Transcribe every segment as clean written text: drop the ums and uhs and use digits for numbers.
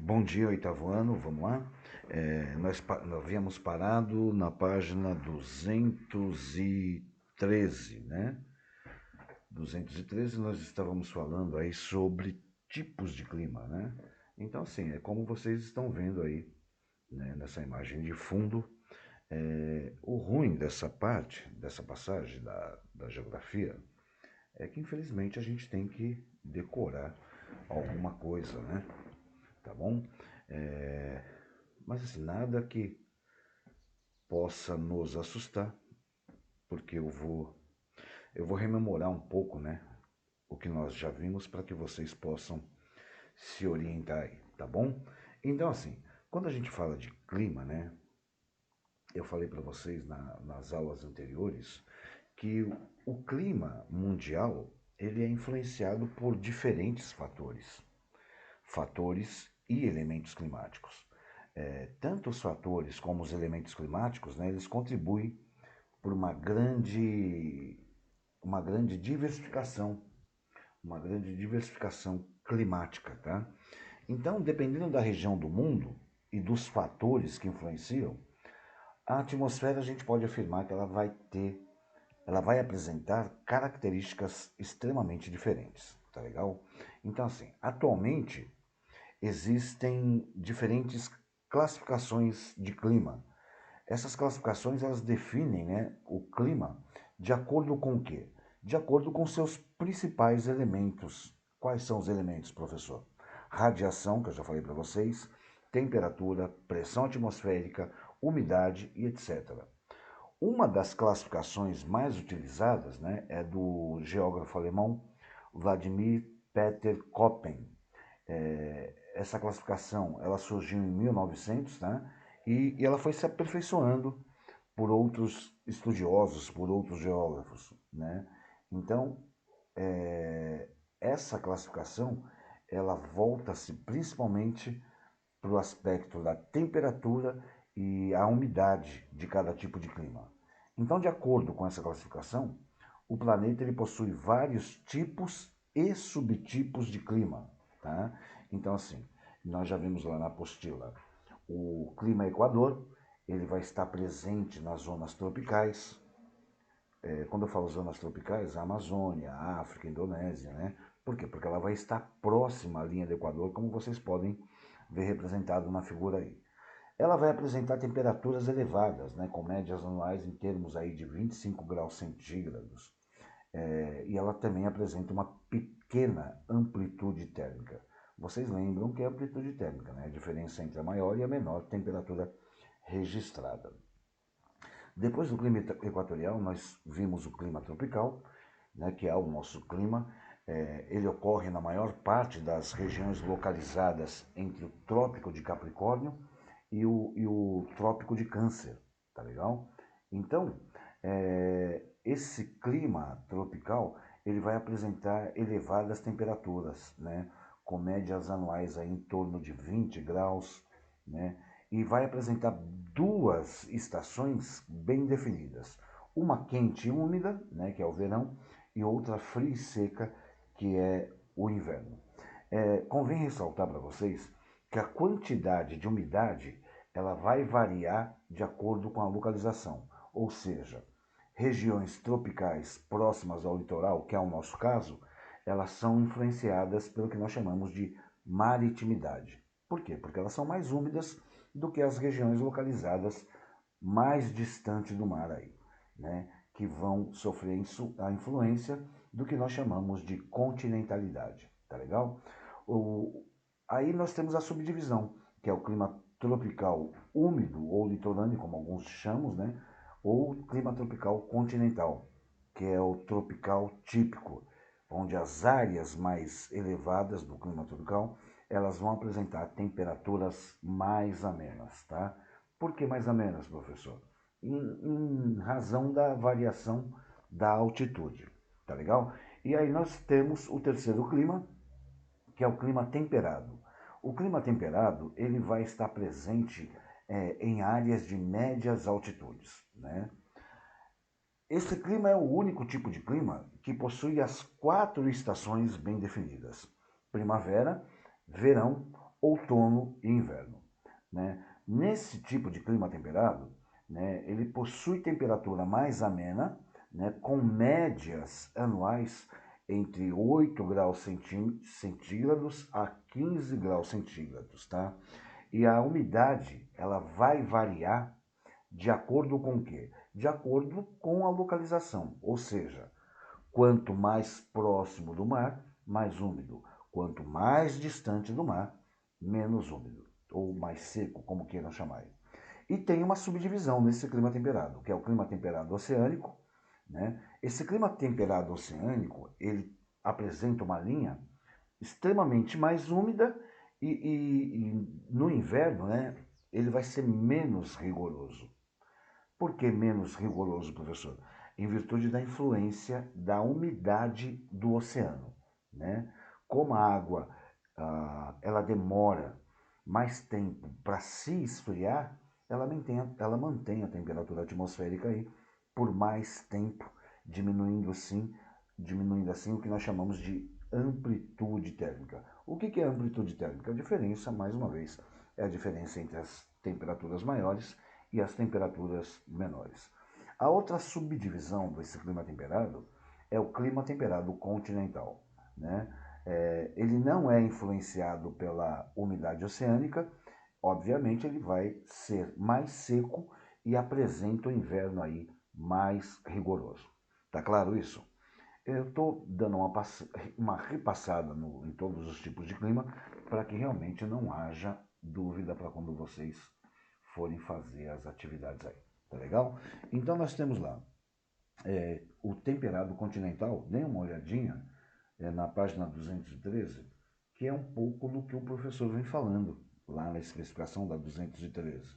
Bom dia, oitavo ano, vamos lá. Nós havíamos parado na página 213, né? 213 nós estávamos falando aí sobre tipos de clima, né? Então, assim, é como vocês estão vendo aí, né, nessa imagem de fundo. O ruim dessa parte, dessa passagem da geografia, é que infelizmente a gente tem que decorar alguma coisa, né? Tá bom? É, mas assim, nada que possa nos assustar, porque eu vou rememorar um pouco, né, o que nós já vimos para que vocês possam se orientar aí, tá bom? Então assim, quando a gente fala de clima, né, eu falei para vocês nas aulas anteriores que o clima mundial ele é influenciado por diferentes fatores e elementos climáticos. Tanto os fatores como os elementos climáticos, né, eles contribuem por uma grande diversificação, climática, tá? Então, dependendo da região do mundo e dos fatores que influenciam, a atmosfera a gente pode afirmar que ela vai apresentar características extremamente diferentes, tá legal? Então, assim, atualmente existem diferentes classificações de clima. Essas classificações elas definem, né, o clima de acordo com o quê? De acordo com seus principais elementos. Quais são os elementos, professor? Radiação, que eu já falei para vocês, temperatura, pressão atmosférica, umidade e etc. Uma das classificações mais utilizadas, né, é do geógrafo alemão Vladimir Peter Köppen. Essa classificação ela surgiu em 1900, né, e ela foi se aperfeiçoando por outros estudiosos, por outros geógrafos, né? Então, essa classificação ela volta-se principalmente para o aspecto da temperatura e a umidade de cada tipo de clima. Então, de acordo com essa classificação, o planeta ele possui vários tipos e subtipos de clima, tá? Então, assim, nós já vimos lá na apostila o clima Equador, ele vai estar presente nas zonas tropicais. Quando eu falo zonas tropicais, a Amazônia, a África, a Indonésia, né? Por quê? Porque ela vai estar próxima à linha do Equador, como vocês podem ver representado na figura aí. Ela vai apresentar temperaturas elevadas, né, com médias anuais em termos aí de 25 graus centígrados. E ela também apresenta uma pequena amplitude térmica. Vocês lembram que é a amplitude térmica, né? A diferença entre a maior e a menor temperatura registrada. Depois do clima equatorial, nós vimos o clima tropical, né, que é o nosso clima. Ele ocorre na maior parte das regiões localizadas entre o Trópico de Capricórnio e o Trópico de Câncer, tá legal? Então, esse clima tropical ele vai apresentar elevadas temperaturas, né, com médias anuais aí em torno de 20 graus, né, e vai apresentar duas estações bem definidas. Uma quente e úmida, né, que é o verão, e outra fria e seca, que é o inverno. Convém ressaltar para vocês que a quantidade de umidade ela vai variar de acordo com a localização, ou seja, regiões tropicais próximas ao litoral, que é o nosso caso, elas são influenciadas pelo que nós chamamos de maritimidade. Por quê? Porque elas são mais úmidas do que as regiões localizadas mais distante do mar aí, né? Que vão sofrer a influência do que nós chamamos de continentalidade, tá legal? O, Aí nós temos a subdivisão, que é o clima tropical úmido ou litorâneo, como alguns chamam, né? Ou clima tropical continental, que é o tropical típico, onde as áreas mais elevadas do clima tropical elas vão apresentar temperaturas mais amenas, tá? Por que mais amenas, professor? Em razão da variação da altitude, tá legal? E aí nós temos o terceiro clima, que é o clima temperado. O clima temperado ele vai estar presente em áreas de médias altitudes, né? Esse clima é o único tipo de clima que possui as quatro estações bem definidas: primavera, verão, outono e inverno, né? Nesse tipo de clima temperado, né, ele possui temperatura mais amena, né, com médias anuais entre 8 graus centígrados a 15 graus centígrados, tá? E a umidade, ela vai variar de acordo com o quê? De acordo com a localização, ou seja, quanto mais próximo do mar, mais úmido. Quanto mais distante do mar, menos úmido, ou mais seco, como queiram chamar. E tem uma subdivisão nesse clima temperado, que é o clima temperado oceânico, né? Esse clima temperado oceânico, ele apresenta uma linha extremamente mais úmida e no inverno, né, ele vai ser menos rigoroso. Por que menos rigoroso, professor? Em virtude da influência da umidade do oceano, né? Como a água ela demora mais tempo para se esfriar, ela mantém a temperatura atmosférica aí por mais tempo, diminuindo assim o que nós chamamos de amplitude térmica. O que é amplitude térmica? A diferença, mais uma vez, é a diferença entre as temperaturas maiores e as temperaturas menores. A outra subdivisão desse clima temperado é o clima temperado continental, né? Ele não é influenciado pela umidade oceânica, obviamente ele vai ser mais seco e apresenta o inverno aí mais rigoroso. Tá claro isso? Eu estou dando uma repassada em todos os tipos de clima para que realmente não haja dúvida para quando vocês forem fazer as atividades aí. Tá legal? Então nós temos lá o temperado continental, dê uma olhadinha na página 213, que é um pouco do que o professor vem falando lá na especificação da 213.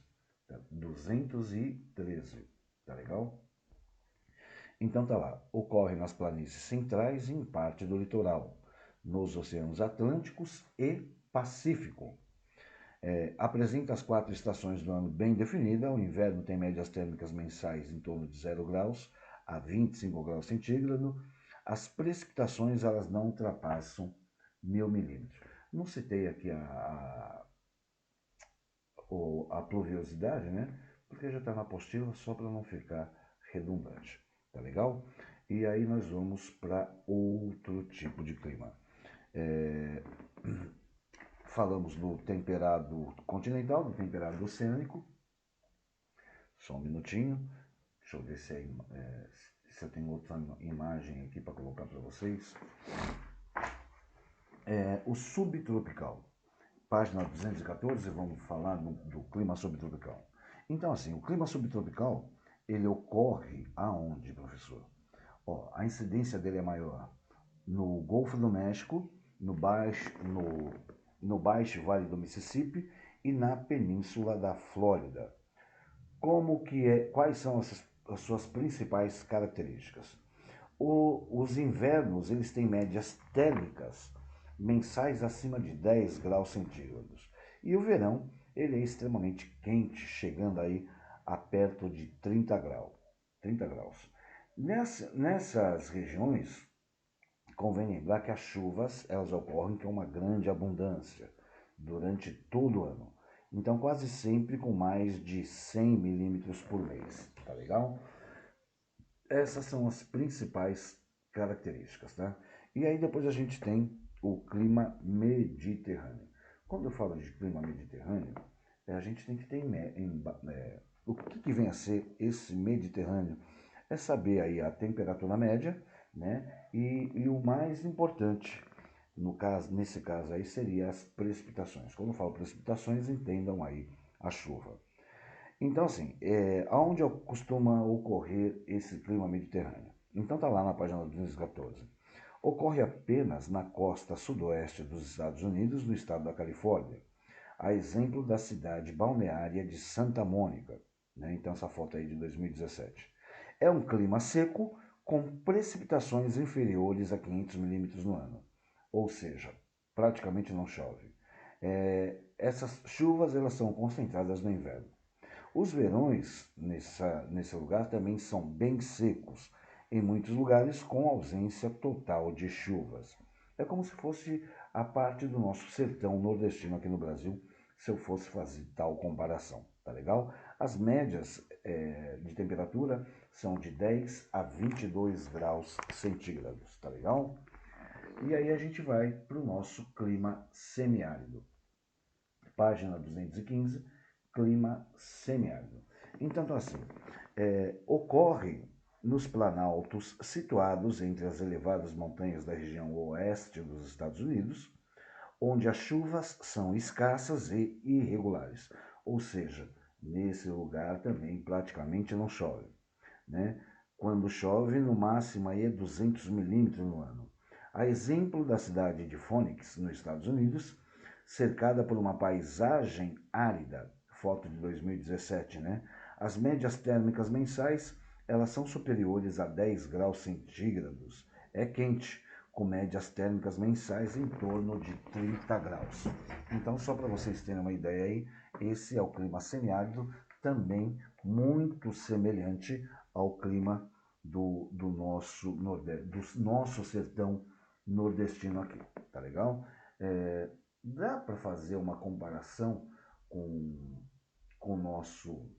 Tá? 213, tá legal? Então tá lá, ocorre nas planícies centrais e em parte do litoral, nos oceanos Atlânticos e Pacífico. Apresenta as 4 estações do ano bem definida. O inverno tem médias térmicas mensais em torno de 0 graus a 25 graus centígrados. As precipitações elas não ultrapassam 1000 milímetros. Não citei aqui a pluviosidade, né? Porque já está na apostila, só para não ficar redundante. Tá legal? E aí nós vamos para outro tipo de clima. Falamos do temperado continental, do temperado oceânico. Só um minutinho. Deixa eu ver se eu tenho outra imagem aqui para colocar para vocês. O subtropical. Página 214, vamos falar do clima subtropical. Então, assim, o clima subtropical, ele ocorre aonde, professor? A incidência dele é maior no Golfo do México, no Baixo Vale do Mississippi e na Península da Flórida. Quais são as suas principais características? Os invernos, eles têm médias térmicas mensais acima de 10 graus centígrados. E o verão, ele é extremamente quente, chegando aí a perto de 30 graus. 30 graus. Nessas regiões, convém lembrar que as chuvas elas ocorrem com uma grande abundância durante todo o ano. Então, quase sempre com mais de 100 milímetros por mês. Tá legal? Essas são as principais características, tá? E aí depois a gente tem o clima mediterrâneo. Quando eu falo de clima mediterrâneo, a gente tem que ter o que vem a ser esse mediterrâneo. É saber aí a temperatura média, né? E o mais importante, nesse caso aí, seria as precipitações. Quando eu falo precipitações, entendam aí a chuva. Então, assim, aonde costuma ocorrer esse clima mediterrâneo? Então, está lá na página 214. Ocorre apenas na costa sudoeste dos Estados Unidos, no estado da Califórnia, a exemplo da cidade balneária de Santa Mônica, né? Então, essa foto aí de 2017. É um clima seco com precipitações inferiores a 500 milímetros no ano, ou seja, praticamente não chove. Essas chuvas elas são concentradas no inverno. Os verões nesse lugar também são bem secos, em muitos lugares com ausência total de chuvas. É como se fosse a parte do nosso sertão nordestino aqui no Brasil, se eu fosse fazer tal comparação, tá legal? As médias de temperatura são de 10 a 22 graus centígrados, tá legal? E aí a gente vai para o nosso clima semiárido. Página 215, clima semiárido. Então, assim, ocorre nos planaltos situados entre as elevadas montanhas da região oeste dos Estados Unidos, onde as chuvas são escassas e irregulares, ou seja, nesse lugar também praticamente não chove, né? Quando chove, no máximo aí é 200 milímetros no ano. A exemplo da cidade de Phoenix, nos Estados Unidos, cercada por uma paisagem árida, foto de 2017, né? As médias térmicas mensais, elas são superiores a 10 graus centígrados. É quente, com médias térmicas mensais em torno de 30 graus. Então, só para vocês terem uma ideia aí, esse é o clima semiárido, também muito semelhante ao clima do nosso sertão nordestino aqui, tá legal? Dá para fazer uma comparação com, com, o nosso,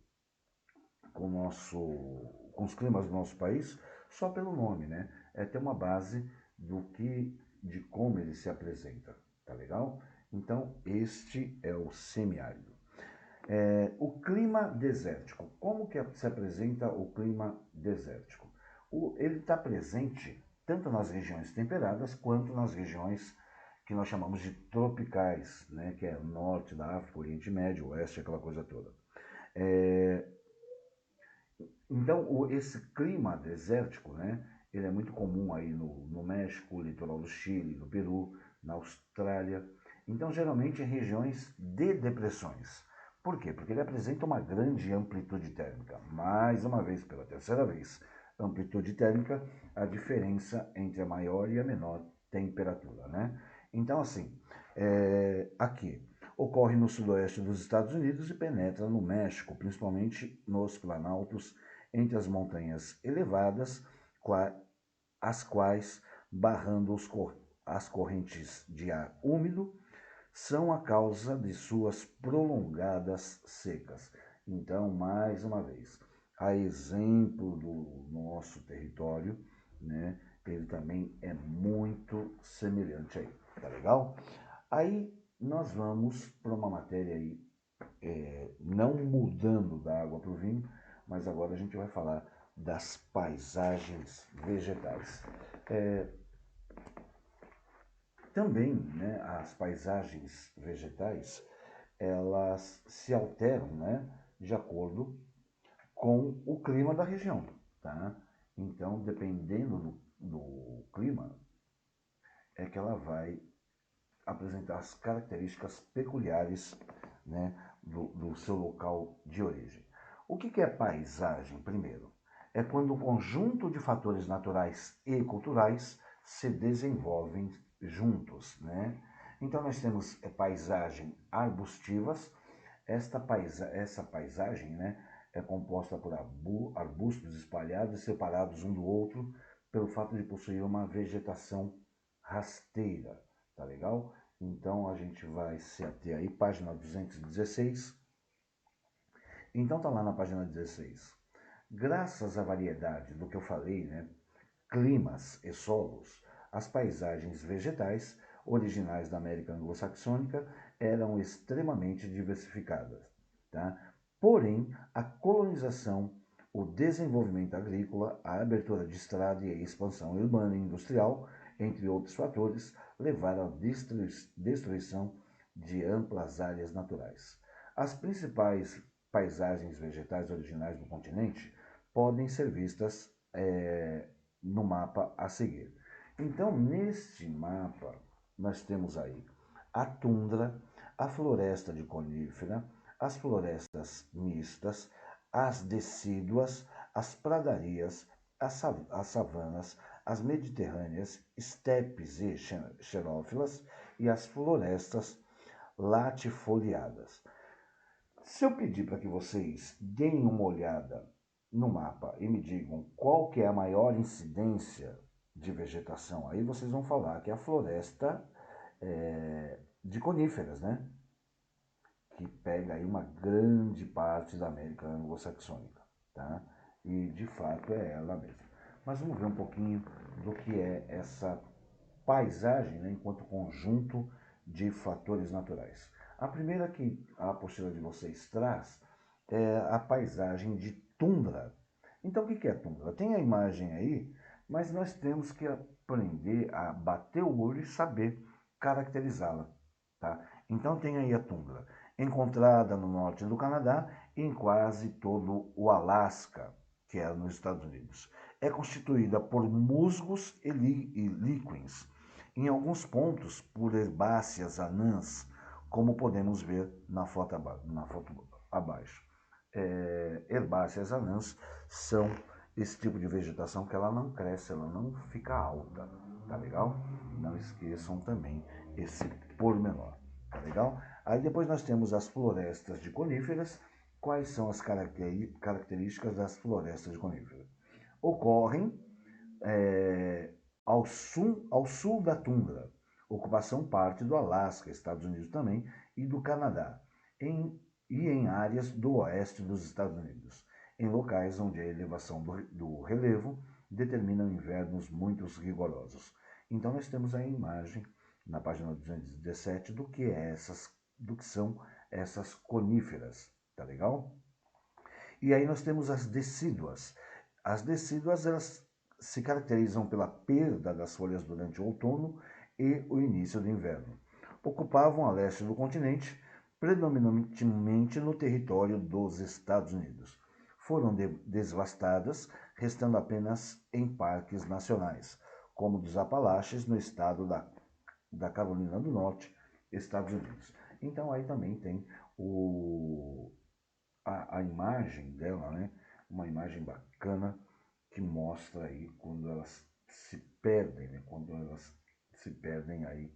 com os climas do nosso país só pelo nome, né? Ter uma base de como ele se apresenta, tá legal? Então, este é o semiárido. O clima desértico. Como que se apresenta o clima desértico? Ele está presente tanto nas regiões temperadas quanto nas regiões que nós chamamos de tropicais, né? Que é o norte da África, Oriente Médio, Oeste, aquela coisa toda. Então, esse clima desértico, né? Ele é muito comum aí no México, litoral do Chile, no Peru, na Austrália. Então, geralmente em regiões de depressões. Por quê? Porque ele apresenta uma grande amplitude térmica. Mais uma vez, pela terceira vez, amplitude térmica, a diferença entre a maior e a menor temperatura, né? Então, assim, aqui ocorre no sudoeste dos Estados Unidos e penetra no México, principalmente nos planaltos entre as montanhas elevadas, as quais, barrando as correntes de ar úmido, são a causa de suas prolongadas secas. Então, mais uma vez, a exemplo do nosso território, né, ele também é muito semelhante aí, tá legal? Aí nós vamos para uma matéria aí, não mudando da água para o vinho, mas agora a gente vai falar das paisagens vegetais. Também, né, as paisagens vegetais, elas se alteram, né, de acordo com o clima da região, tá? Então, dependendo do clima, é que ela vai apresentar as características peculiares, né, do seu local de origem. O que é paisagem, primeiro? É quando um conjunto de fatores naturais e culturais se desenvolvem juntos, né? Então nós temos paisagem arbustivas. Essa paisagem, né, é composta por arbustos espalhados e separados um do outro pelo fato de possuir uma vegetação rasteira, tá legal? Então a gente vai se ater aí, página 216. Então tá lá na página 16. Graças à variedade do que eu falei, né, climas e solos, as paisagens vegetais originais da América anglo-saxônica eram extremamente diversificadas, tá? Porém, a colonização, o desenvolvimento agrícola, a abertura de estrada e a expansão urbana e industrial, entre outros fatores, levaram à destruição de amplas áreas naturais. As principais paisagens vegetais originais do continente podem ser vistas no mapa a seguir. Então, neste mapa, nós temos aí a tundra, a floresta de conífera, as florestas mistas, as decíduas, as pradarias, as savanas, as mediterrâneas, estepes e xerófilas e as florestas latifoliadas. Se eu pedir para que vocês deem uma olhada no mapa e me digam qual que é a maior incidência de vegetação, aí vocês vão falar que a floresta de coníferas, né? Que pega aí uma grande parte da América anglo-saxônica, tá? E de fato é ela mesma. Mas vamos ver um pouquinho do que é essa paisagem, né, enquanto conjunto de fatores naturais. A primeira que a apostila de vocês traz é a paisagem de tundra. Então o que é tundra? Tem a imagem aí, mas nós temos que aprender a bater o olho e saber caracterizá-la, tá? Então tem aí a tundra, encontrada no norte do Canadá e em quase todo o Alasca, que é nos Estados Unidos. É constituída por musgos e líquens, em alguns pontos por herbáceas anãs, como podemos ver na foto abaixo. Herbáceas anãs são esse tipo de vegetação que ela não cresce, ela não fica alta, tá legal? Não esqueçam também esse pormenor, tá legal? Aí depois nós temos as florestas de coníferas. Quais são as características das florestas de coníferas? Ocorrem ao sul da tundra. Ocupação parte do Alasca, Estados Unidos também, e do Canadá, e em áreas do oeste dos Estados Unidos, em locais onde a elevação do relevo determina invernos muito rigorosos. Então nós temos a imagem na página 217 do que são essas coníferas, tá legal? E aí nós temos as decíduas. As decíduas, elas se caracterizam pela perda das folhas durante o outono e o início do inverno. Ocupavam a leste do continente, predominantemente no território dos Estados Unidos. Foram devastadas, restando apenas em parques nacionais, como dos Apalaches, no estado da Carolina do Norte, Estados Unidos. Então aí também tem a imagem dela, né? Uma imagem bacana que mostra aí quando elas se perdem, né? Quando elas se perdem aí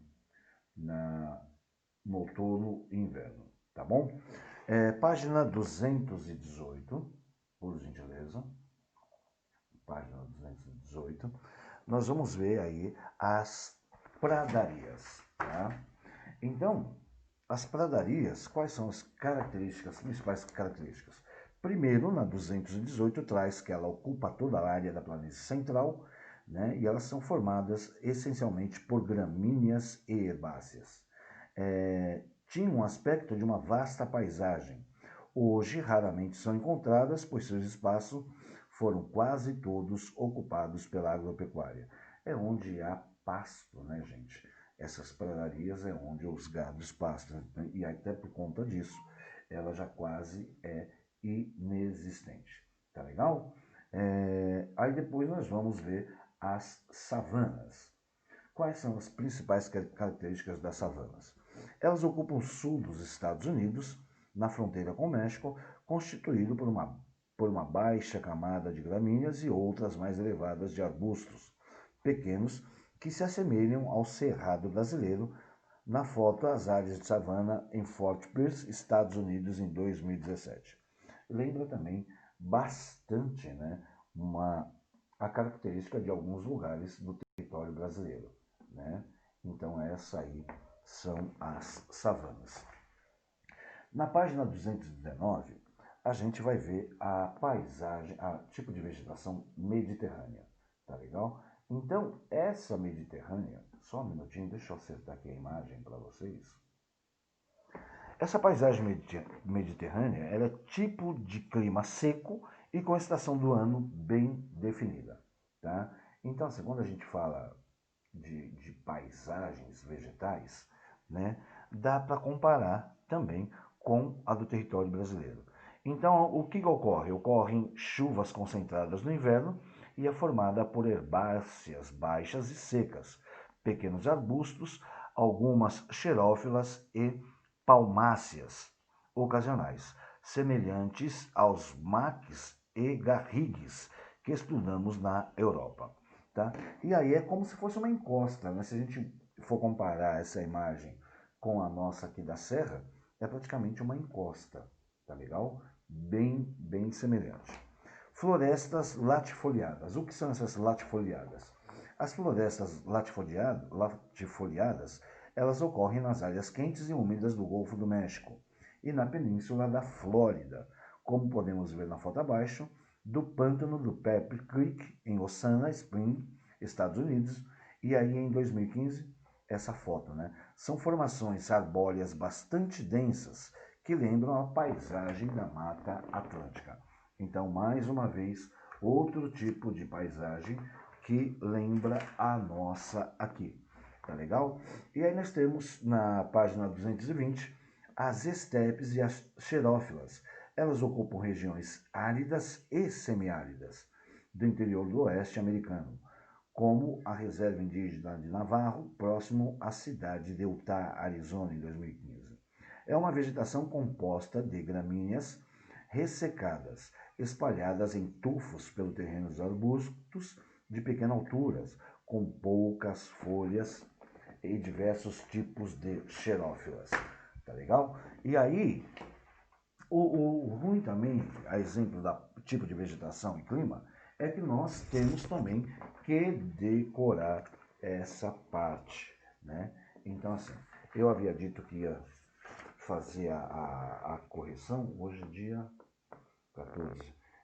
no outono e inverno, tá bom? Página 218, por gentileza. Página 218. Nós vamos ver aí as pradarias, tá? Então, as pradarias, quais são as principais características? Primeiro, na 218, traz que ela ocupa toda a área da planície central, né, e elas são formadas essencialmente por gramíneas e herbáceas. Tinha um aspecto de uma vasta paisagem. Hoje, raramente são encontradas, pois seus espaços foram quase todos ocupados pela agropecuária. É onde há pasto, né, gente? Essas pradarias é onde os gados pastam, né? E até por conta disso, ela já quase é inexistente. Tá legal? Aí depois nós vamos ver as savanas. Quais são as principais características das savanas? Elas ocupam o sul dos Estados Unidos, na fronteira com o México, constituído por uma baixa camada de gramíneas e outras mais elevadas de arbustos pequenos que se assemelham ao cerrado brasileiro. Na foto, as áreas de savana em Fort Pierce, Estados Unidos, em 2017. Lembra também bastante, né, a característica de alguns lugares do território brasileiro, né? Então essa aí são as savanas. Na página 219, a gente vai ver a paisagem, a tipo de vegetação mediterrânea, tá legal? Então, essa mediterrânea, só um minutinho, deixa eu acertar aqui a imagem para vocês. Essa paisagem mediterrânea ela é tipo de clima seco e com a estação do ano bem definida, tá? Então, assim, quando a gente fala de paisagens vegetais, né, dá para comparar também com a do território brasileiro. Então, o que ocorre? Ocorrem chuvas concentradas no inverno e é formada por herbáceas baixas e secas, pequenos arbustos, algumas xerófilas e palmáceas ocasionais, semelhantes aos maques e garrigues que estudamos na Europa. Tá? E aí é como se fosse uma encosta, né? Se a gente for comparar essa imagem com a nossa aqui da Serra, é praticamente uma encosta, tá legal? Bem semelhante. Florestas latifoliadas. O que são essas latifoliadas? As florestas latifoliadas, Elas ocorrem nas áreas quentes e úmidas do Golfo do México e na península da Flórida, como podemos ver na foto abaixo, do pântano do Pepper Creek, em Osana Spring, Estados Unidos, e aí em 2015, essa foto, né? São formações arbóreas bastante densas que lembram a paisagem da Mata Atlântica. Então, mais uma vez, outro tipo de paisagem que lembra a nossa aqui. Tá legal? E aí nós temos na página 220 as estepes e as xerófilas. Elas ocupam regiões áridas e semiáridas do interior do oeste americano, como a reserva indígena de Navarro, próximo à cidade de Utah, Arizona, em 2015. É uma vegetação composta de gramíneas ressecadas, espalhadas em tufos pelo terreno dos arbustos de pequena altura, com poucas folhas e diversos tipos de xerófilas. Tá legal? E aí, o ruim também, a exemplo da tipo de vegetação e clima, é que nós temos também que decorar essa parte, né? Então, assim, eu havia dito que ia fazer a correção, hoje é dia 14,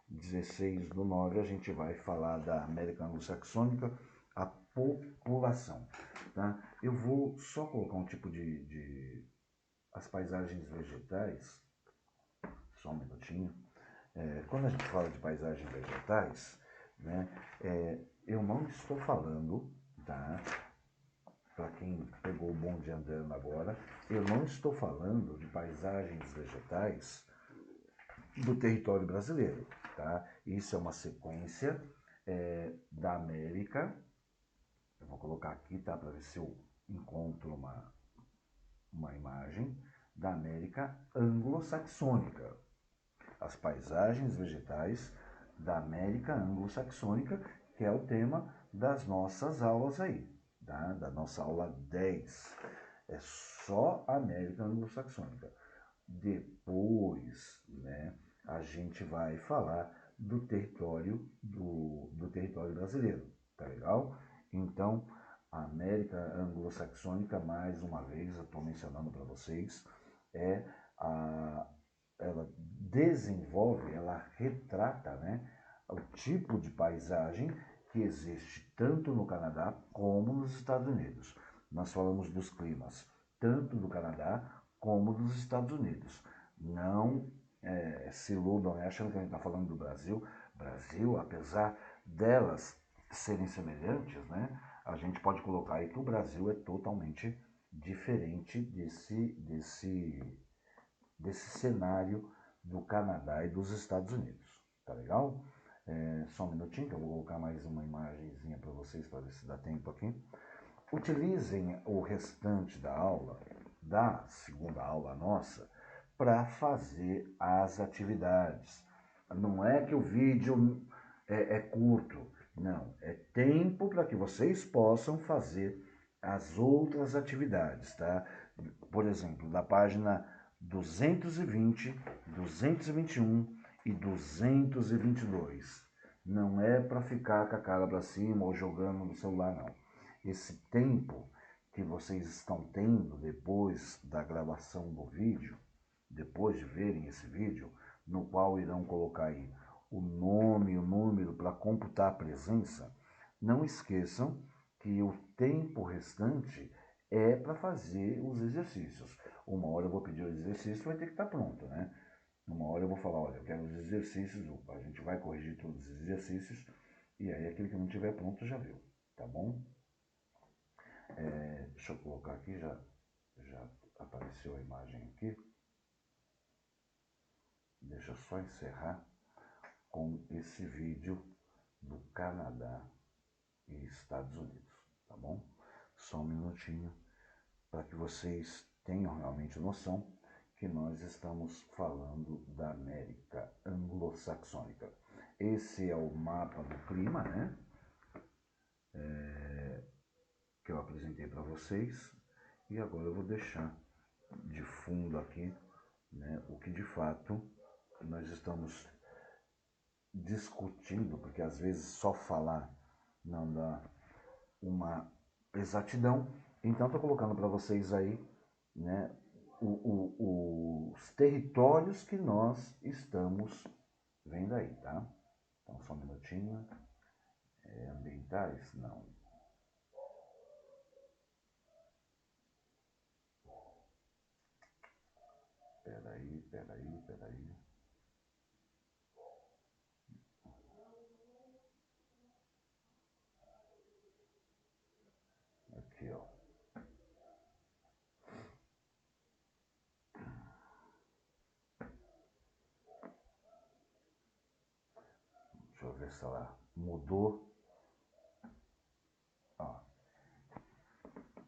16/9, a gente vai falar da América Anglo-Saxônica, a população, tá? Eu vou só colocar um tipo as paisagens vegetais, só um minutinho. Quando a gente fala de paisagens vegetais, né, eu não estou falando, tá? Para quem pegou o bonde andando agora, eu não estou falando de paisagens vegetais do território brasileiro, tá? Isso é uma sequência da América. Eu vou colocar aqui, tá? Para ver se eu encontro uma imagem da América anglo-saxônica. As paisagens vegetais da América anglo-saxônica, que é o tema das nossas aulas aí, tá? Da nossa aula 10. É só América anglo-saxônica. Depois, né, a gente vai falar do território do território brasileiro, tá legal? Então, a América anglo-saxônica, mais uma vez, eu estou mencionando para vocês, ela desenvolve, ela retrata, né, o tipo de paisagem que existe tanto no Canadá como nos Estados Unidos. Nós falamos dos climas tanto do Canadá como dos Estados Unidos. Não se iludam achando que a gente está falando do Brasil. Brasil, apesar delas serem semelhantes, né, a gente pode colocar aí que o Brasil é totalmente diferente desse cenário do Canadá e dos Estados Unidos. Tá legal? Só um minutinho que eu vou colocar mais uma imagenzinha para vocês para ver se dá tempo aqui. Utilizem o restante da aula, da segunda aula nossa, para fazer as atividades. Não é que o vídeo é curto, não. É tempo para que vocês possam fazer as outras atividades, tá? Por exemplo, da página 220, 221 e 222. Não é para ficar com a cara para cima ou jogando no celular, não. Esse tempo que vocês estão tendo depois da gravação do vídeo, depois de verem esse vídeo, no qual irão colocar aí o nome e o número para computar a presença, não esqueçam que o tempo restante é para fazer os exercícios. Uma hora eu vou pedir o exercício, vai ter que estar pronto, né? Uma hora eu vou falar, olha, eu quero os exercícios, a gente vai corrigir todos os exercícios, e aí aquele que não tiver pronto já viu, tá bom? Deixa eu colocar aqui, já apareceu a imagem aqui. Deixa eu só encerrar com esse vídeo do Canadá e Estados Unidos, tá bom? Só um minutinho para que vocês tenham realmente noção que nós estamos falando da América anglo-saxônica. Esse é o mapa do clima, né? Que eu apresentei para vocês. E agora eu vou deixar de fundo aqui, né, o que de fato nós estamos discutindo, porque às vezes só falar não dá uma exatidão, Então, estou colocando para vocês aí, né, os territórios que nós estamos vendo aí, tá? Então, só um minutinho. Ambientais? Não. Peraí. Aqui, ó. Deixa eu ver se ela mudou. Ó,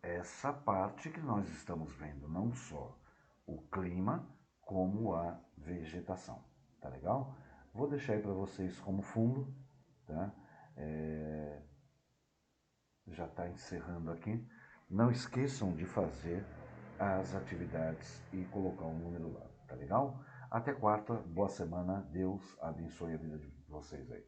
essa parte que nós estamos vendo, não só o clima, como a vegetação. Tá legal? Vou deixar aí para vocês como fundo, tá? Já está encerrando aqui. Não esqueçam de fazer as atividades e colocar um número lá, tá legal? Até quarta, boa semana, Deus abençoe a vida de vocês aí.